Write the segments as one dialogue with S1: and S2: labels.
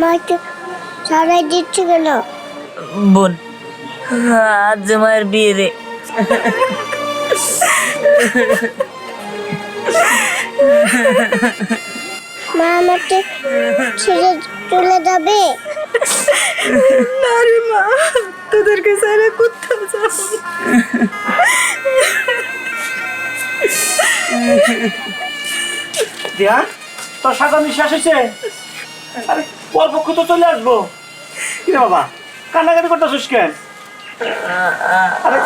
S1: মাকে সারাই দিচ্ছে কেন?
S2: বোন, আজ মায়ের বিয়ে রে।
S1: মা আমাকে ছেড়ে চলে যাবে?
S3: না রে মা, তোদেরকে ছেড়ে কোথাও যাবো না।
S4: দিয়া তোর সাদা নিঃশ্বাস হয়েছে? আরে ওর পক্ষ তো চলে আসবো। কি রে বাবা, কান্নাকাটি করতেছিস কেন? আরে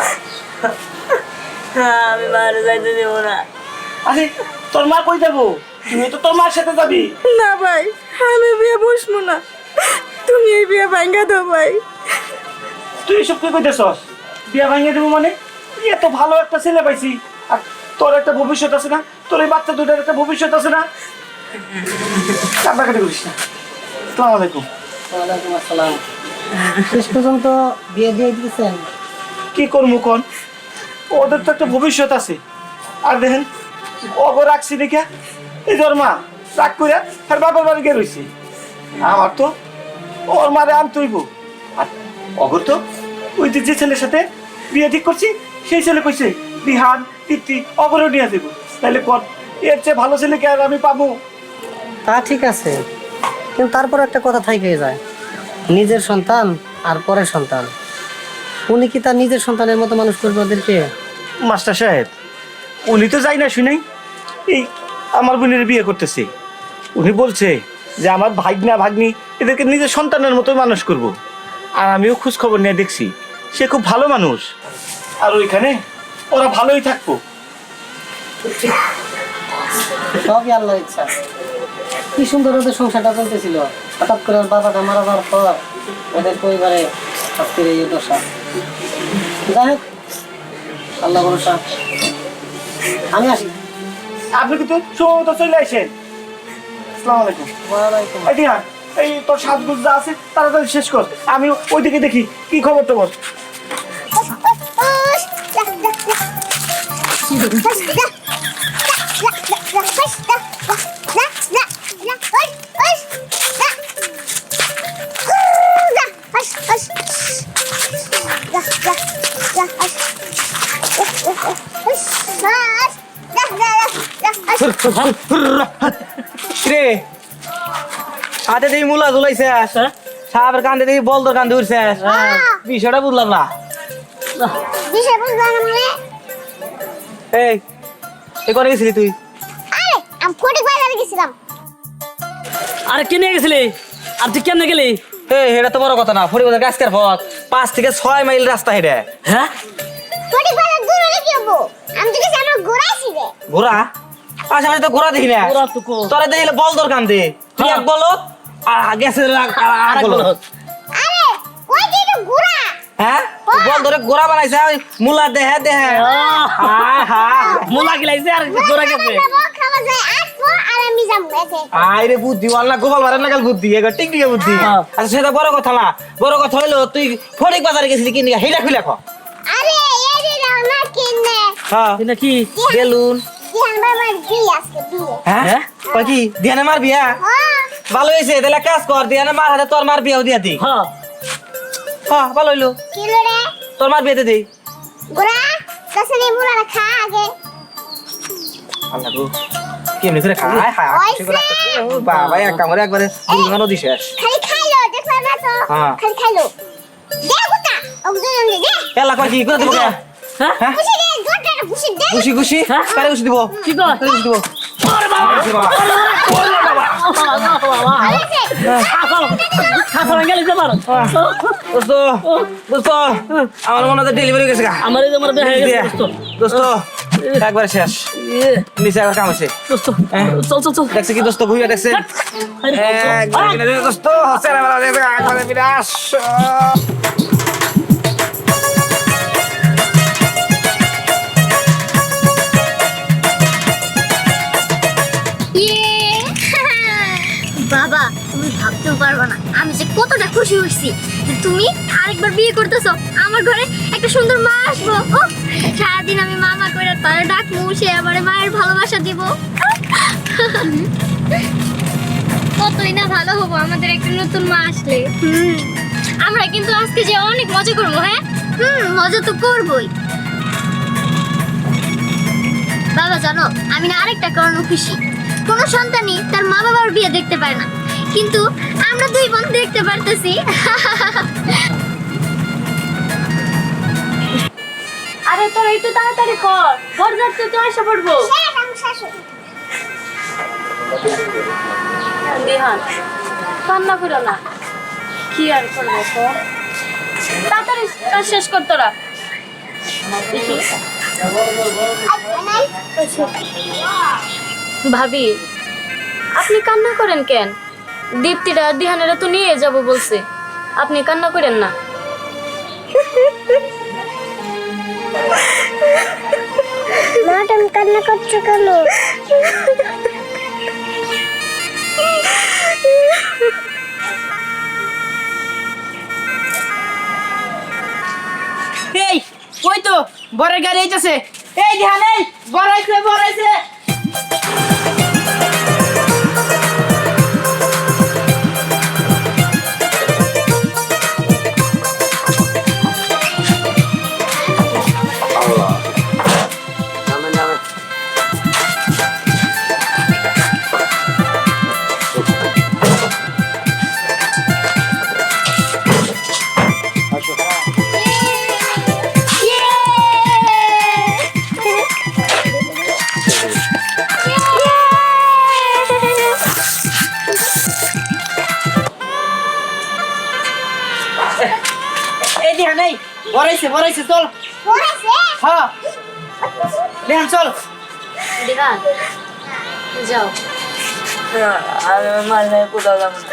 S2: আমি মায়ের যাইতে দেবো না।
S4: আরে তোর মা কই যাবো? তুই তো তোর মার সাথে যাবি।
S3: না ভাই, আমি বিয়ে বসবো না, তুমি এই বিয়ে ভাঙ্গা দাও ভাই।
S4: তুই এসব কি কইতেছস? বিয়া ভাঙিয়ে দেবো মানে? এত ভালো একটা ছেলে পাইছি, আর তোর একটা ভবিষ্যৎ আছে না? তোর এই বাচ্চা দুটার একটা ভবিষ্যৎ আছে না? কান্নাকাটি করিস না। আসসালামু আলাইকুম।
S5: ওয়ালাইকুম আসসালাম। শেষ পর্যন্ত বিয়ে দিয়ে দিয়েছেন?
S4: কি করবো কোন? ওদের তো একটা ভবিষ্যৎ আছে। আর দেখেন ওকে রাখছি দেখে এই তোর মা রাগ করে আর বাবার বাড়ি গিয়ে রয়েছে। আমার তো ওর মারে আম তুইব, আর অগর তো ওই যে ছেলের সাথে বিয়ে ঠিক করছি সেই ছেলে কইছে বিহান তৃপ্তি অগরও নিয়ে দেবো। তাহলে কর, এর চেয়ে ভালো ছেলেকে আর আমি পাবো?
S5: তা ঠিক আছে, কিন্তু তারপর একটা কথা থেকে যায়, নিজের সন্তান আর পরের সন্তান। উনি কি তার নিজের সন্তানের মতো মানুষ করবে ওদেরকে?
S4: মাস্টার সাহেব, উনি তো যাই না শুনেই এই আমার বোনের বিয়ে করতেছে। উনি বলছে যে আমার ভাগ্না ভাগ্নি এদেরকে নিজের সন্তানের মতো মানুষ করব। আর আমিও খোঁজ খবর নিয়ে দেখছি সে খুব ভালো মানুষ, আর ওইখানে ওরা ভালোই থাকবো।
S5: সবই আল্লাহর ইচ্ছা। কি সুন্দর ওদের সংসারটা চলতেছিল, হঠাৎ করে ওর বাবাটা মারা যাওয়ার পর ওদের পরিবারে আজকের এই দশা। যাই হোক, আল্লাহ ভরসা। আমি আসি।
S4: আপনি কিন্তু সময় মতো চলে আসেন। আসসালামু আলাইকুম।
S5: ওয়ালাইকুম।
S4: এই টিয়া, এই তোর সাজগুজ যা আছে তাড়াতাড়ি শেষ কর, আমি ওইদিকে দেখি কি খবর টবর।
S6: রে হাতে দেখি মুলা ঝুলাইছে, সাপের কান্দে দেখি বলদর কান্দে উঠছে, বিষয়টা বুঝলাম না।
S1: বিষয় বুঝলাম না মানে?
S6: এই এ করে গেছিলি তুই?
S1: আরে আমি ফটিক বাজারে গেছিলাম।
S2: আরে কে নিয়ে গেছিলি? আর তুই কেমনে গেলি?
S6: এই এটা তো বড় কথা না, ফরিবাদের কাজকের পথ 5 থেকে 6 মাইল রাস্তা হেঁটে।
S2: হ্যাঁ,
S1: ফটিক বাজার দূর হলে কি হবো? আমি তো গেছি আমার ঘোড়াইছি রে।
S6: ঘোড়া? আশেপাশে তো ঘোড়া দেখি না।
S2: ঘোড়া তো কো।
S6: তোরা দেখিলে বলদর কান্দে, তুই এক বলত আর গেছে আর এক বলত।
S1: আরে কই কি তো ঘোড়া?
S6: হ্যাঁ বল ধরে ঘোড়া বানাইছে, ওই মুলা দেহে দেহে। হ্যাঁ হ্যাঁ
S2: মুলা গিলাইছে আর ঘোড়া গেছে।
S1: খাওয়া যায় আসবো আর আমি যাবো এতে।
S6: আইরে বুদ্ধি ওয়াল্লা গোপাল মারেন লাগাল বুদ্ধি, এগো টিকটিকে বুদ্ধি। আচ্ছা সেটা বড় কথা না, বড় কথা হইলো তুই ফটিক বাজারে গেছিলি কি নিয়ে, হেইটা খুলে কো।
S1: আরে এই রে না কিনে
S6: হ্যাঁ
S2: এটা কি?
S6: বেলুন।
S1: দিহান বাবার বিয়ে আজকে বিয়ে।
S6: হ্যাঁ কই কি দিয়ানে মার বিয়া?
S1: হ্যাঁ
S6: ভালো হইছে, তাহলে কাজ কর, দিয়ানে মার হাতে তোর মার বিয়াও দিয়া দি।
S2: হ্যাঁ,
S6: হ্যাঁ ভালো হইলো,
S1: কি রে
S6: তোর মার বিয়েতে দেই।
S1: ঘোড়া কাছে বুড়া খা আগে।
S6: আল্লাহ গো কেমনে করে খায়, হায় খুশি করে রাখতেছে। ও বাবা এক কামড়ে একবারে বুড়িমানো দিছে।
S1: খালি খাইলো দেখলা না তো?
S6: হ্যাঁ।
S1: খালি খাইলো দে গুতা ওগুলো দে দে।
S6: এলা কই কি করে দিব?
S2: হ্যাঁ,
S6: হ্যাঁ
S1: খুশি দে গোটা খুশি দে।
S6: খুশি খুশি
S2: হ্যাঁ?
S6: কারে খুশি দিব?
S2: কি কর?
S6: কারে খুশি দিব?
S2: ওরে বাবা,
S6: খুশি বাবা।
S2: খাসা গেলি যে মারো।
S6: দোস্ত দোস্ত আমার মনে হয় ডেলিভারি গেছে গা।
S2: আমার এই যে আমার দেহে গেছে দোস্ত।
S6: দোস্ত একবার শেষ, নিচে একবার কাম আছে।
S2: দোস্ত চল চল চল।
S6: দেখছে কি দোস্ত ভুইয়া দেখছে? দোস্ত হসেরা বেলা দেখছে একবারে বিরাস।
S1: বাবা তুমি ভাবতেও পারবে না আমি যে কতটা খুশি হয়েছি যে তুমি আরেকবার বিয়ে করতেছো। আমার ঘরে একটা সুন্দর মা আসবো। সারাদিন আমি মামা করে তারে ডাকবো, সে আবার মায়ের ভালোবাসা দিব। কতই না ভালো হবো আমাদের একটা নতুন মা আসলে। আমরা কিন্তু আজকে যে অনেক মজা করবো। হ্যাঁ, মজা তো করবোই। বাবা জানো, আমি না আরেকটা কারণে খুশি। কোনো সন্তানই তার মা বাবার বিয়ে দেখতে পারে না, কিন্তু আমরা দুই বোন দেখতে পারতেছি।
S3: আরে তোরা একটু তাড়াতাড়ি কর, ঘর যাচ্ছে তো এসে পড়বো। দিহান কান্না করো না, কি আর করবো তো, তাড়াতাড়ি কাজ শেষ কর তোরা। ভাবি আপনি কান্না করেন কেন? দীপ্তিরা দিহানেরা তো নিয়ে যাব বলছে, আপনি কান্না করেন না।
S1: মা তুমি কান্না করছো কেন?
S6: এই ওই তো বরের গাড়ি আইতাছে। এই ধ্যান, এই বড়াইছে বড়াইছে। এই ধ্যান, এই বড়াইছে বড়াইছে, চল। হ্যাঁ ধ্যান চল।
S3: দিহান যাও।
S2: মানে কোথাও যাবো না।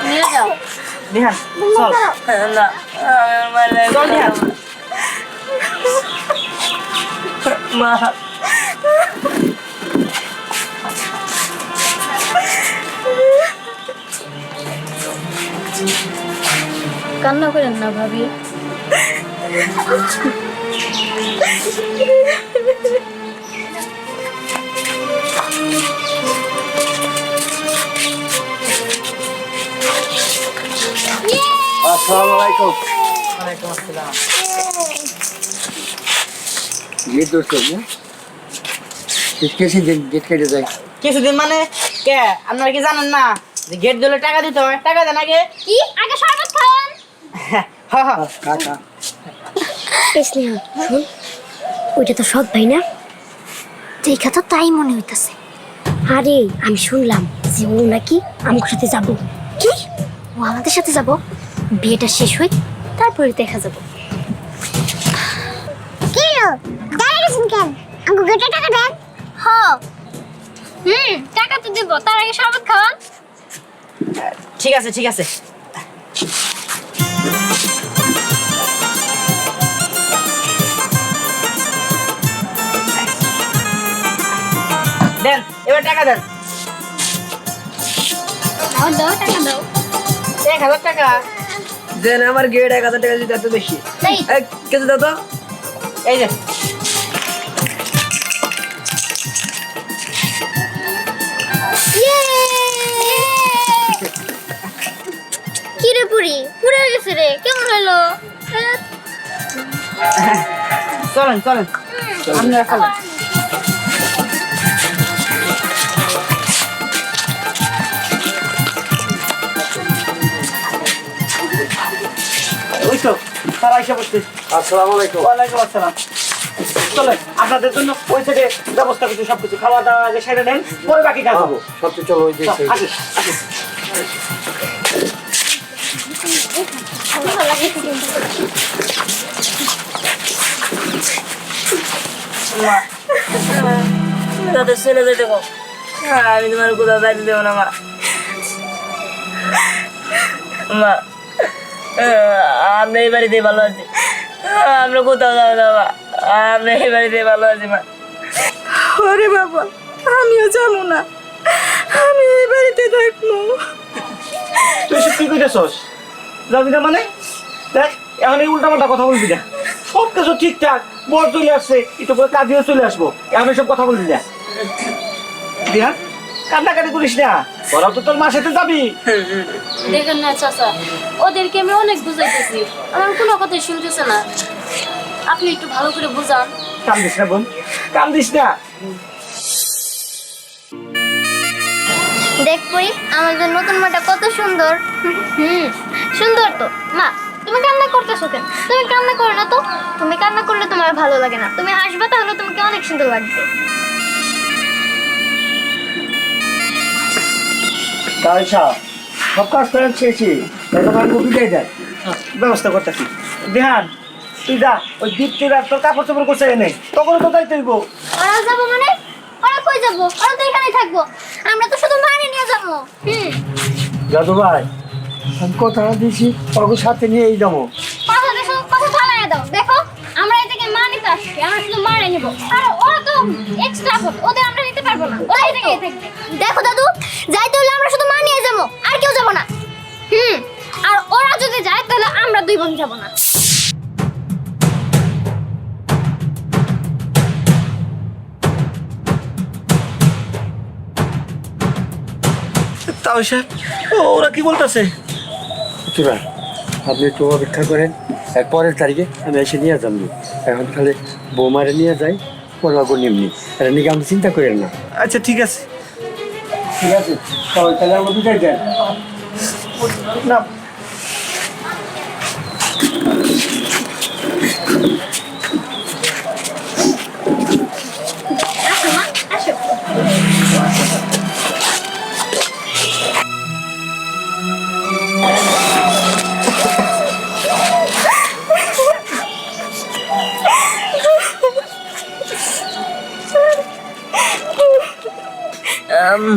S3: নিয়ে যাও।
S6: ধ্যান চল।
S2: না মানে
S6: চল ধ্যান।
S2: মা
S3: কান্না করেন না ভাবি।
S7: আসসালামু আলাইকুম।
S6: ওয়ালাইকুম আসসালাম।
S7: গেট ধরছো না? গেট কেটে যায়।
S6: কিছুদিন মানে কে আপনারা কি জানেন না যে গেট দিলে টাকা দিতে হয়? টাকা দেন আগে।
S1: কি আগে শরবত খাওয়ান?
S6: হ্যাঁ হ্যাঁ
S7: কাকা
S1: স্নেহা শোন, ওইটা তো সৎ ভাই না? দেখা তো তাই মনে হইতাছে। আরে আমি শুনলাম যে ও নাকি আমার সাথে যাব। কি ও আমাদের সাথে যাব? বিয়েটা শেষ হই তারপরে দেখা যাব। কি লো দাঁড়িয়ে গেছেন কেন? আমাকে গেটে টাকা দেন। হ্যাঁ টাকা তো দেব, তার আগে শরবত খাওয়ান।
S6: ঠিক আছে ঠিক আছে। দেন এবার টাকা দেন।
S1: দাও দাও টাকা দাও।
S6: 1000 টাকা।
S2: দেন আমার গেট 1000 টাকা দিতে এত বেশি।
S1: এই
S2: কিছু দাও তো।
S6: এই যে
S1: কি রে পুরি পুরে গেছে রে, কেমন হলো?
S6: চলেন চলেন আপনারা খাবেন।
S4: ওই তো তারা এসে বসছে।
S7: আসসালামু আলাইকুম।
S4: ওয়ালাইকুম আসসালাম। চলেন আপনাদের জন্য ওই থেকে ব্যবস্থা করছি, সবকিছু খাওয়া দাওয়া আগে সেরে নেন, পরে বাকি কাজ হবো।
S7: সবচেয়ে চলো ওই যে
S4: চল, আসিস আসিস।
S2: মা তাদের ছেলে যেতে কো, আমি তোমার কোথাও যাইতে দেবো না মা। মা আমরা এই বাড়িতে ভালো আছি, আমরা কোথাও যাবো না মা, আমরা এই বাড়িতে ভালো আছি মা।
S3: ওরে বাবা, আমিও যাবো না, আমি এই বাড়িতে থাকবো।
S4: তুই সব কি কইতেছস? যাবি না মানে? দেখ এখন এই উল্টাপাল্টা কথা বলবি না। সব কিছু ঠিকঠাক, বর চলে আসছে, একটু পরে কাজেও চলে আসবো, এখন সব কথা বলবি না। দিয়া কান্নাকাটি করিস না, ওরাও তো তোর মার সাথে যাবি।
S3: দেখেন না চাচা, ওদেরকে আমি অনেক বুঝাইতেছি, আমার কোনো কথাই শুনতেছে না। আপনি একটু ভালো করে বুঝান।
S4: কান্দিস না বোন, কান্দিস না।
S1: দেখ পরি আমাদের নতুন মাটা কত সুন্দর। সুন্দর তো। মা তুমি কান্না করতেছো কেন? তুমি কান্না করো না তো। তুমি কান্না করলে তোমার ভালো লাগে না, তুমি হাসবে তাহলে তোমাকে অনেক সুন্দর লাগবে।
S7: তাই সব কাজ করে শেষই এখন আমাকে বিদায় দেয়।
S4: ব্যবস্থা করতেছি। বিহান তুই যা, ওই দীপ্তির আর তোর কাপড় চোপড় করছে এনে, তখন তো যাইতে হইব।
S1: ওরা যাবো মানে? ওরা কই যাবো? ওরা তো এখানেই থাকবো, আমরা তো শুধু মারে নিয়ে যাবো।
S7: দাদু ভাই আমি কথা দিয়েছি ওর সাথে নিয়েই যাবো।
S1: কথা চালায় দাও। দেখো আমরা এটাকে মানিতে আসছি, আমরা শুধু মারে নিব। আর ওরা তো এক্সট্রা আপদ, ওদের আমরা নিতে পারবো না, ওরা এটাকেই থাকবে। দেখো দাদু, যাইতে হলে আমরা শুধু মা নিয়ে যাবো, আর কেউ যাবো না। আর ওরা যদি যায় তাহলে আমরা দুই বোন যাবো না।
S4: তাও সাহেব, ওরা কি বলতেছে?
S7: তোরা আপনি একটু অপেক্ষা করেন, এর পরের তারিখে আমি এসে নিয়ে যাবো। এখন খালি বৌমারে নিয়ে যাই, পড়াবো নিমনি, এটা নিয়ে আমি চিন্তা করেন না।
S4: আচ্ছা ঠিক আছে।
S7: ঠিক আছে তাহলে আমার বিদায় দেন।
S4: না
S1: আসো মা, আসো।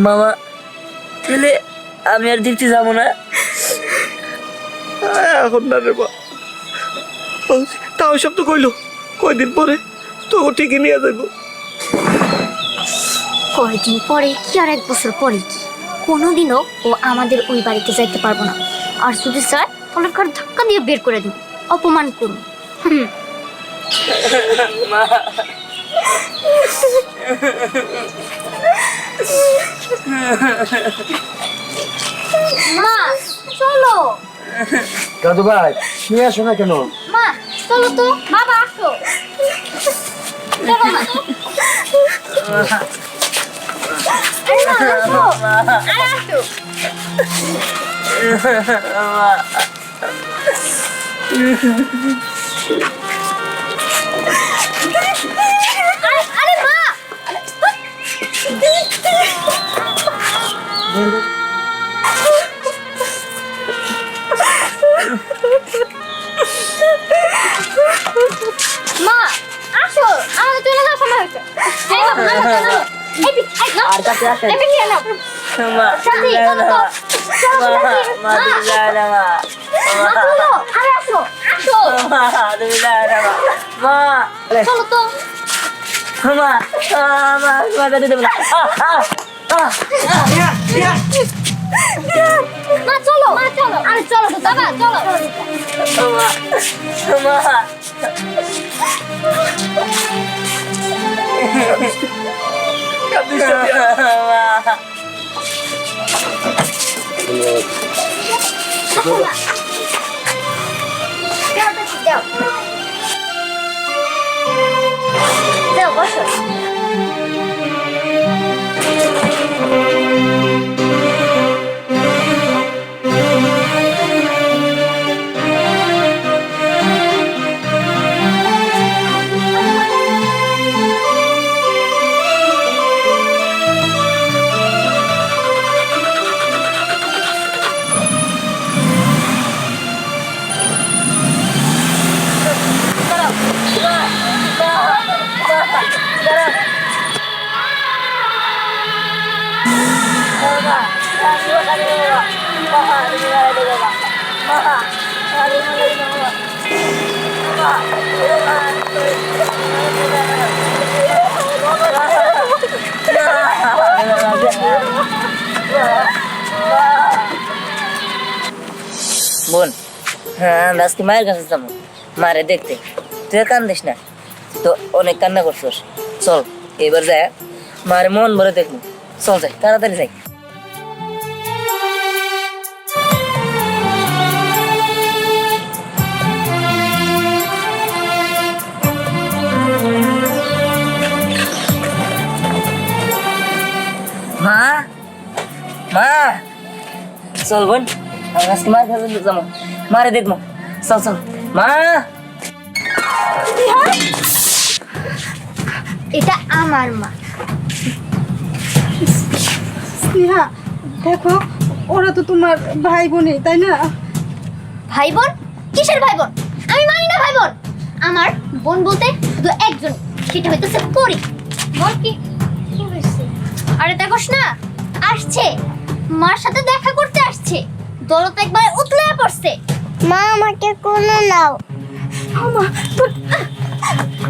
S2: মামা তাহলে আমি আর দীপ্তি যাবো না?
S4: এখন না রে বা, তাও সব তো কইলো কয়দিন পরে তো ঠিকই নিয়ে যাইব।
S1: কয়েকদিন পরে কি আর এক বছর পরে কি? কোনোদিনও ও আমাদের ওই বাড়িতে যাইতে পারবো না। আর যদি স্যার তাহলে কার ধাক্কা দিয়ে বের করে দিন, অপমান করুন। মা চলো।
S7: দাদু ভাই নিয়ে আসো না কেন?
S1: মা চলো তো। বাবা আসো। চলো মা। আরে মা আসো। আরে আসো। আরে মা। মা আসো, আমাদের চলে যাওয়ার সময় হয়েছে। এই নাও, নাও, নাও। এই পিঠ, এই নাও।
S2: আর কাছে আসেন।
S1: এই পিঠ নিয়ে নাও।
S2: মা
S1: সাথী, চলো তো। চলো, সাথী।
S2: মা তুমি যায় না মা।
S1: মা, চলো। আরে আসো, আসো।
S2: মা তুমি যায় না মা।
S1: চলো তো।
S2: মা মা মা বেঁধে দেবো না।
S1: মা চলো, মা চলো। আরে চলো তো বাবা, চলো।
S2: মা মা
S1: দাও, দাও, বসো।
S2: বোন, হ্যাঁ আমরা আজকে মায়ের কাছে যাবো, মারে দেখতে। তুই আর কান্দিস না, তো অনেক কান্না করছিস। চল এবার যায় মায়ের মন ভরে দেখবো। চল যাই, তাড়াতাড়ি যাই। মা, মা, চল বোন, আমি আজকে মার খাবে যাবো, মারে দেখবো, চল চল। মা,
S1: এটা আমার মা।
S8: স্নেহা দেখো, ওরা তো তোমার ভাই বোনই, তাই না?
S1: ভাই বোন? কিসের ভাই বোন? আমি মানি না ভাই বোন। আমার বোন বলতে শুধু একজন, সেটা হইতেছে পরি। বল কি হয়েছে? আরে দেখোস না, আসছে, মার সাথে দেখা করতে আসছে। দরদ একবার উতলে পড়ছে। মা আমাকে কোলে নাও। মা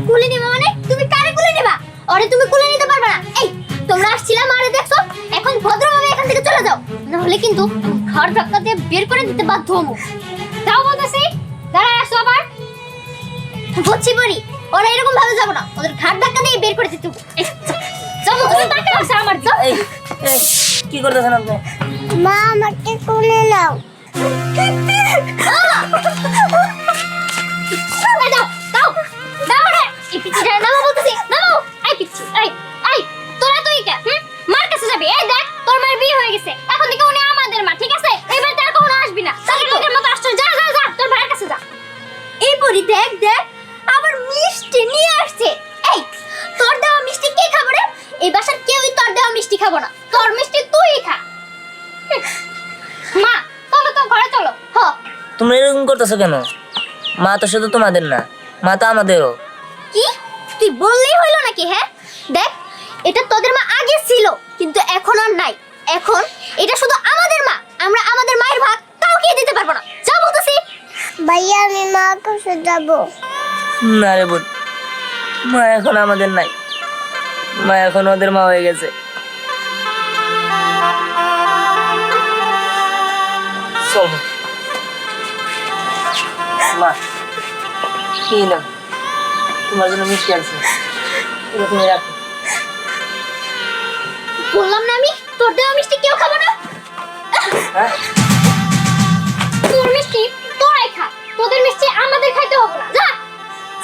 S1: কোলে নিবা মানে? তুমি কারে কোলে নিবা? আরে তুমি কোলে নিতে পারবে না। এই তোমরা আসছিলা মারে দেখছো, এখন ভদ্রভাবে এখান থেকে চলে যাও, না হলে কিন্তু ঘর ধাক্কা দিয়ে বের করে দিতে বাধ্য হবো। যাও বলতেছি, দাঁড়ায় আসো আবার। বুঝছি বড়ি, ওরা এরকম ভাবে যাবো না, ওদের ঘাট ধাক্কা দিয়ে বের করে দিতে হবে। যাও বলতেছি, টাকা আছে আমার, যাও।
S2: এই এই, কি করতেছেন আপনি?
S1: মা আমাকে কোলে নাও। দাও দাও দাও রে, এই পিচ্চিটা নামো বলতেছি, নামো। এই পিচ্চি, এই তোরা তুই কে মার কাছে যাবি? এই দেখ, তোর মায়ের বিয়ে হয়ে গেছে, এখন থেকে উনি আমাদের মা, ঠিক আছে? এবার তার কখনো আসবি না, তাহলে লোকের মতো আসছো। যা যা যা, তোর ভাইয়ের কাছে যা। এই পরি দেখ দেখ, আবার মিষ্টি নিয়ে আসছে। এই তোর দেওয়া মিষ্টি কে খাবে রে? এই বাসার কেউই তোর দেওয়া মিষ্টি খাবো না, তোর মিষ্টি তুই খা। মা চলো তো, ঘরে চলো। হ,
S2: তোমরা এরকম করতেছো কেন? মা তো শুধু তোমাদের না, মা তো আমাদেরও।
S1: কি তুই বললেই হইলো নাকি? হ্যাঁ দেখ, এটা তোদের মা আগে ছিল, কিন্তু এখন আর নাই। এখন এটা শুধু আমাদের মা, আমরা আমাদের মায়ের ভাগ কাউকে দিতে পারবো না। যা বলতেছি। ভাইয়া আমি মা কাছে যাব।
S2: না রে বোন, মা এখন আমাদের নাই, মা এখন ওদের মা হয়ে গেছে। চল মা, কি না তোমার জন্য মিষ্টি আনছি, এটা তুমি রাখো।
S1: বললাম না আমি, তোর দেওয়া মিষ্টি কেউ খাবো না।
S2: হ্যাঁ,
S1: তোর মিষ্টি তোরাই খা, তোদের মিষ্টি আমাদের খাইতে হবে না। যা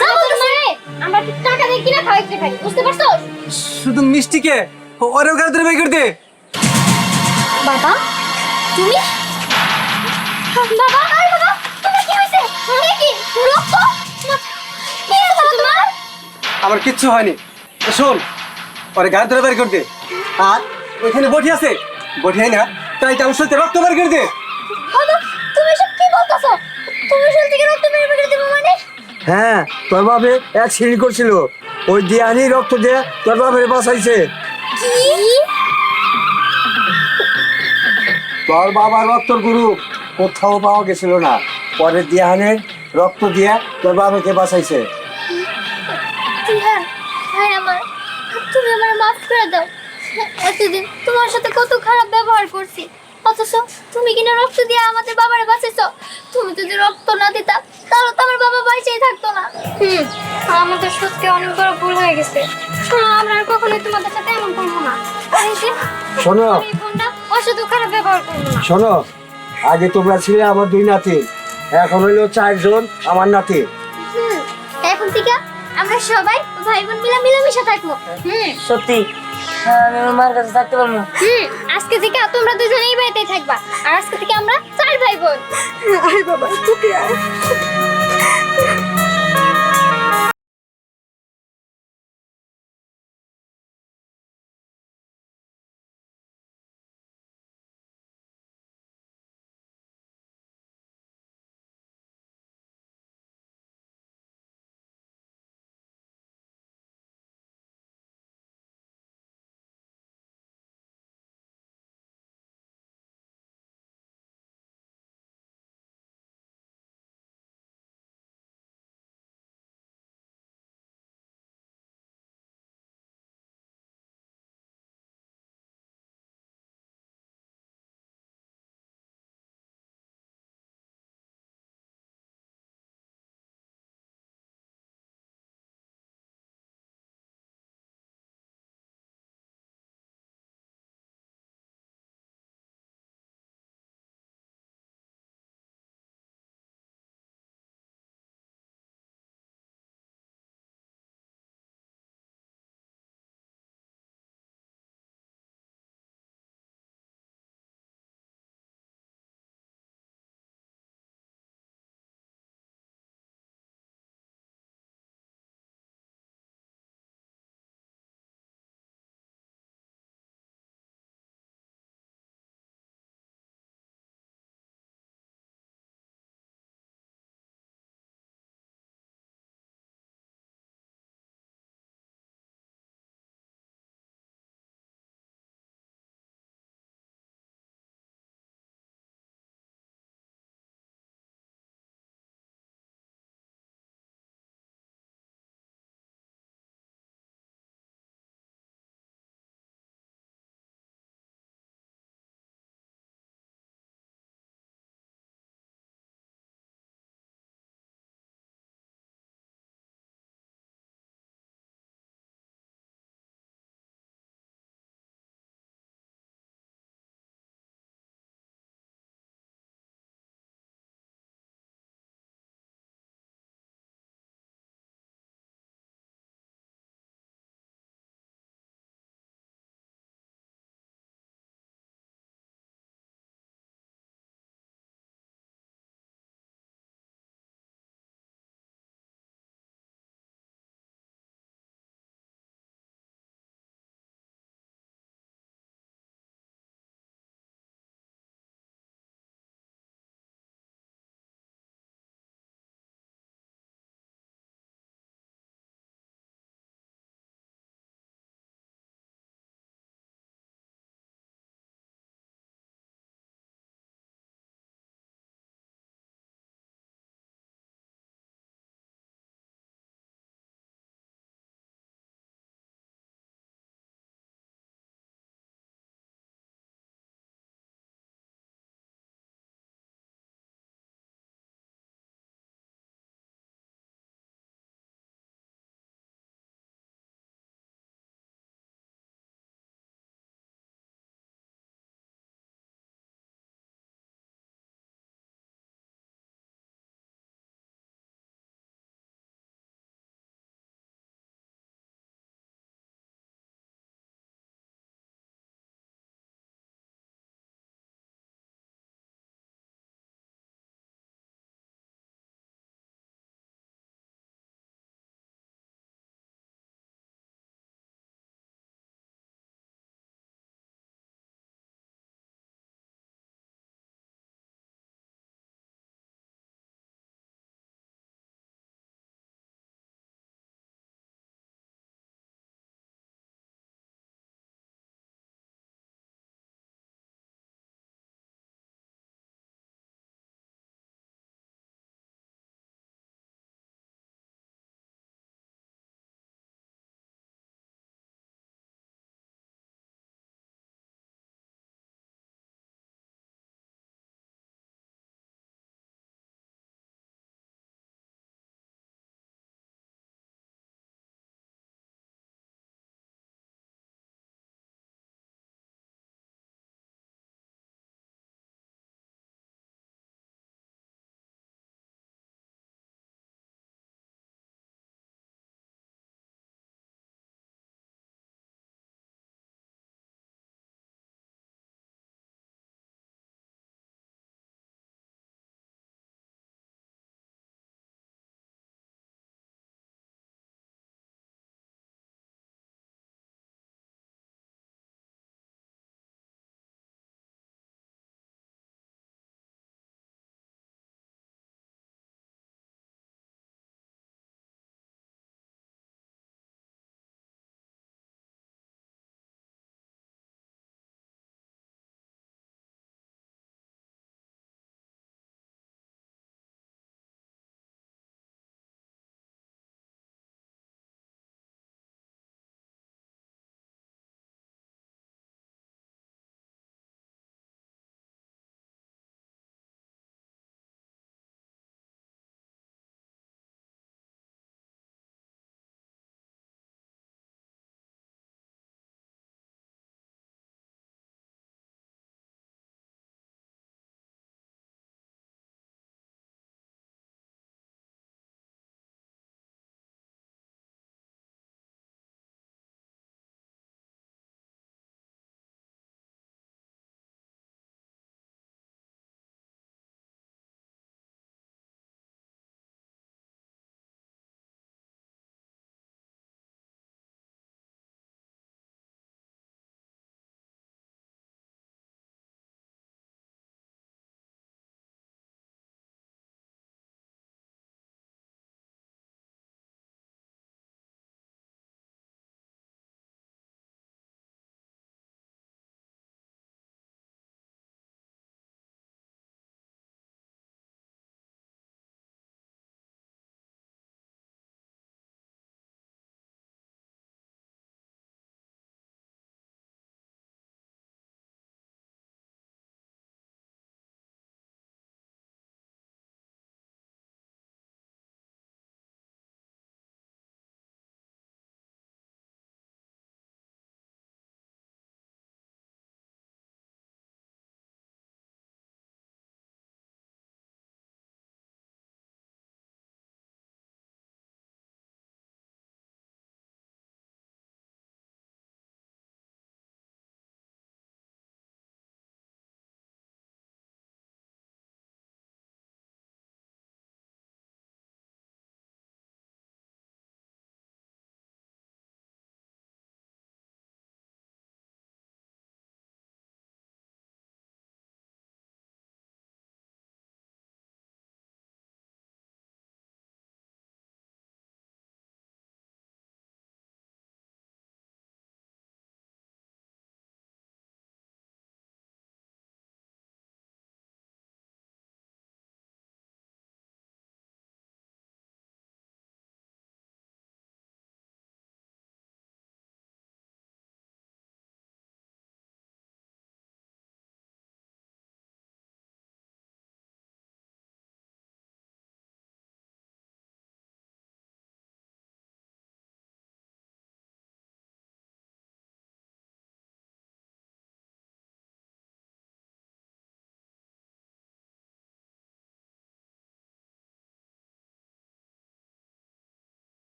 S1: যা বলতেছি। আমরা টাকা দিয়ে কিনা খাওয়াইতে পারি, বুঝতে পারছো?
S6: শুধু মিষ্টিকে ওরেও গাড়ি ধরে বের করে দে।
S1: বাবা তুমি? বাবা, আরে বাবা, তোমার কি হয়েছে? আরে কি রক্ত? কি হয়েছে তোমার?
S6: আমার কিচ্ছু হয়নি। শোন, ওরে গাড়ি ধরে বের করে দে। আর ওইখানে বটি আছে, বটি হয় না, তাই আমার শরীরে রক্ত বের করে দে।
S1: বাবা তুমি সব কি বলতেছো? তুমি শরীর থেকে রক্ত বের করে দেবো মানে?
S7: হ্যাঁ, তোর বাপে অ্যাক্সিডেন্ট করছিল, ওই দিয়ানি রক্ত দিয়ে তোর বাপের বাঁচাইছে।
S1: কি?
S7: তোর বাবার রক্তর গ্রুপ কোথাও পাওয়া গেছিল না, পরে দিয়ানের রক্ত দিয়ে তোর বাবাকে বাঁচাইছে।
S1: তিহান, ভাই আমার, তুমি আমার মাফ করে দাও। এতদিন তোমার সাথে কত খারাপ ব্যবহার করছি, অথচ তুমি কিনা রক্ত দিয়ে আমাদের বাবারে বাঁচাইছো। তুমি যদি রক্ত না দিতা, তাহলে তো আমার বাবা বাইচেই থাকতো না। আমাদের সত্যি অনেক বড় ভুল হয়ে গেছে। আমরা আর কখনোই তোমাদের সাথে এমন করবো না। আর এই যে
S7: শোনো,
S1: এই বোনটা ওর সাথে খারাপ ব্যবহার করবো না।
S7: শোনো, আগে তোমরা ছিলে আমার 2 নাতি, এখন হইলো 4 জন আমার নাতি।
S1: এখন থেকে আমরা সবাই ভাই বোন মিলেমিশে থাকবো।
S2: সত্যি আমি আমার মার কাছে থাকতে পারবো।
S1: আজকে থেকে তোমরা দুজনেই বাড়িতেই থাকবা, আর আজকে থেকে আমরা 4 ভাই বোন।
S8: আয় বাবা, তোকে আয়।